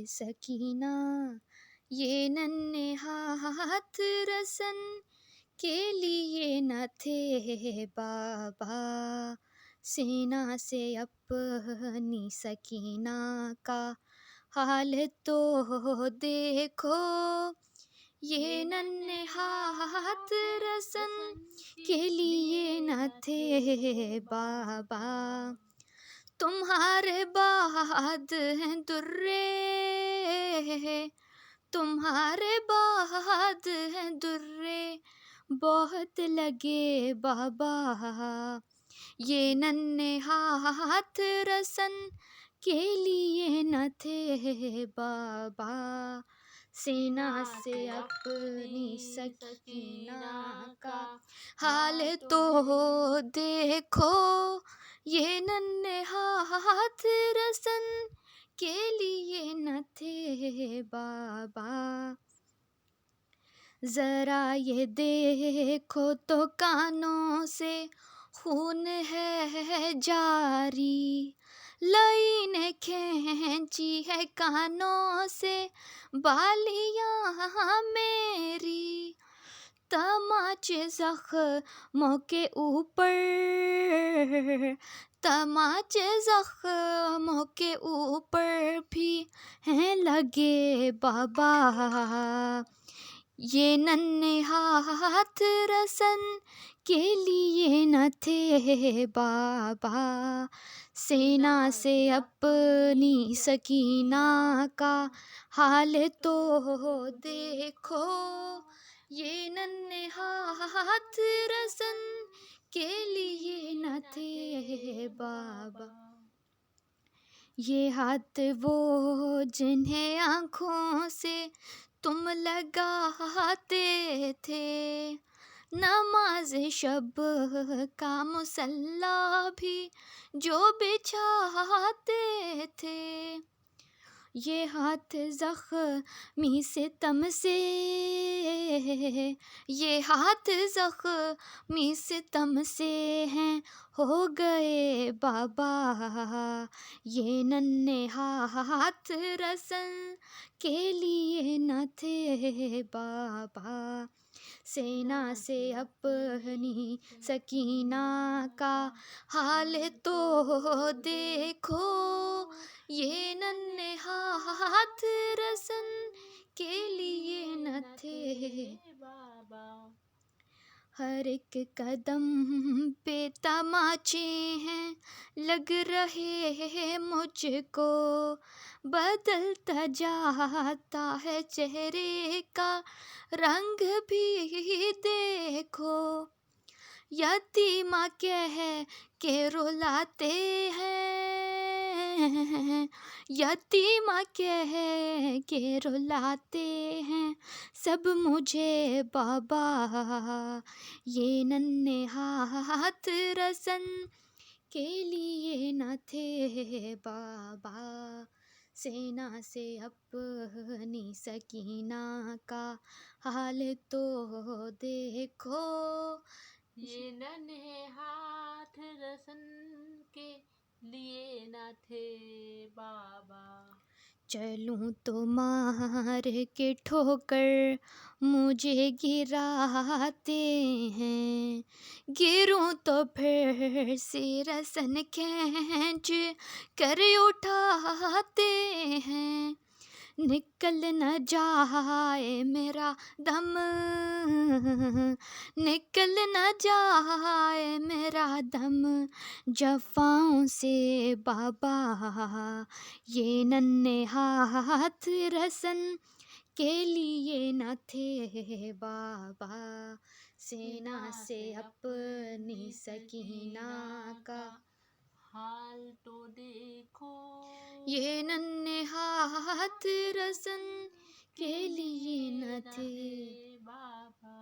सकीना, ये नन्हे हाथ रसन के लिए न थे बाबा। सेना से अपनी सकीना का हाल तो देखो, ये नन्हे हाथ रसन के लिए न थे बाबा। तुम्हारे बाद हैं दुर्रे, तुम्हारे बाद हैं दुर्रे बहुत लगे बाबा। ये नन्हे हाथ रसन के लिए न थे बाबा। सेना से अपनी सकीना का हाल तो देखो, ये नन्हे हाथ रसन के लिए न थे बाबा। जरा ये देखो तो कानों से खून है जारी, लाइनें खींची है कानों से बालियां मेरी। तमाचे जख्मों के ऊपर, तमाचे जख्मों के ऊपर भी हैं लगे बाबा। ये नन्हे हाथ रसन के लिए न थे बाबा। सेना से अपनी सकीना का हाल तो देखो, ये नन्हे हाथ रसन के लिए न थे बाबा। ये हाथ वो जिन्हें आँखों से तुम लगाते थे, नमाज शब का मुसल्ला भी जो बिछाते थे। ये हाथ ज़ख्मी सितम से, ये हाथ ज़ख्मी सितम से हैं हो गए बाबा। ये नन्हे हाथ रसन के लिए न थे बाबा। सेना से अपनी सकीना का हाल तो देखो, ये नन्हे हाथ रसन के लिए न थे बाबा। हर एक कदम पे तमाचे हैं लग रहे मुझको, बदलता जाता है चेहरे का रंग भी देखो। यतीमा कह के रुलाते हैं, यतीमा कह के रुलाते हैं सब मुझे बाबा। ये नन्हे हाथ रसन के लिए न थे बाबा। सेना से अपनी सकीना का हाल तो देखो, ये नन्हे हाथ रसन के लिए न थे बाबा। चलूं तो मार के ठोकर मुझे गिराते हैं, गिरूं तो फिर से रसन खींच कर उठाते हैं। निकल न जाए मेरा दम, निकल न जाए मेरा दम जफ़ाओं से बाबा। ये नन्हे हाथ रसन के लिए न थे बाबा। सेना से अपनी सकीना का हाल तो देखो, ये नन्हे हाथ रसन के लिए न थे बाबा।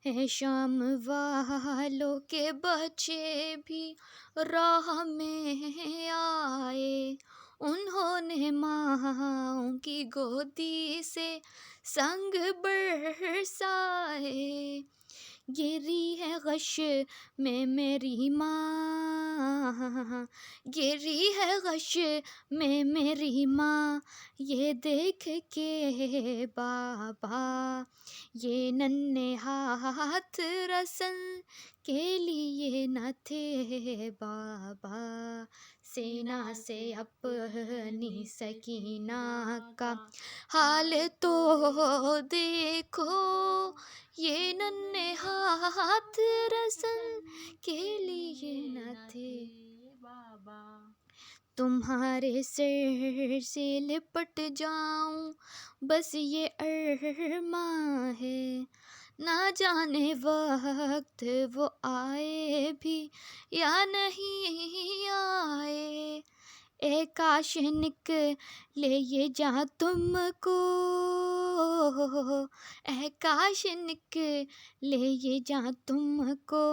है। शाम वालों के बच्चे भी राह में आए, उन्होंने माँ की गोदी से संग बरसाए। गिरी है गश में मेरी माँ, गिरी है गश में मेरी माँ, ये देख के बाबा, ये नन्हे हाथ रसन के लिए न थे बाबा, सेना से अपनी सकीना का हाल तो देखो, ये नन्हे हाथ रसन के लिए न थे बाबा। तुम्हारे सिर से लिपट जाऊं, बस ये अरमां है, ना जाने वक्त वो आए भी या नहीं आए, ए काश निकले ये जहाँ तुमको, ए काश निकले ये जहाँ तुमको,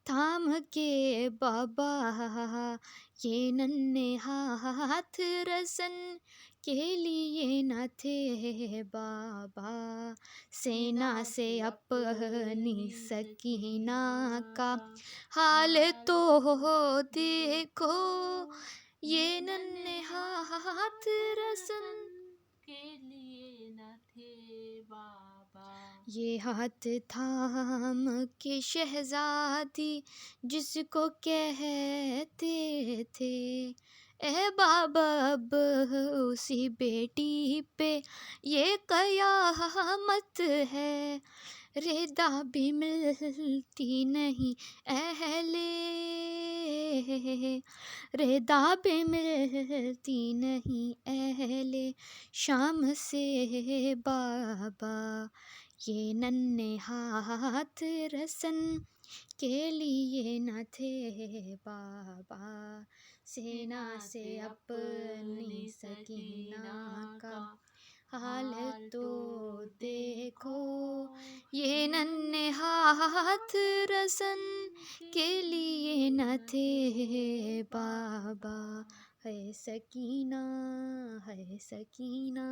थाम के बाबा, ये नन्हे हाथ रसन के लिए न थे बाबा, सेना से अपनी सकीना का हाल तो देखो, ये नन्हे हाथ रसन के लिए न थे बाबा। ये हाथ थाम के शहजादी जिसको कहते थे, ए बाबा अब उसी बेटी पे ये कयामत है, रिदा भी मिलती नहीं अहले, रिदा भी मिलती नहीं अहले शाम से बाबा, ये नन्हे हाथ रसन के लिए न थे बाबा, सेना से अपनी सकीना का हाल तो देखो, ये नन्हे हाथ रसन के लिए न थे बाबा, है सकीना, है सकीना।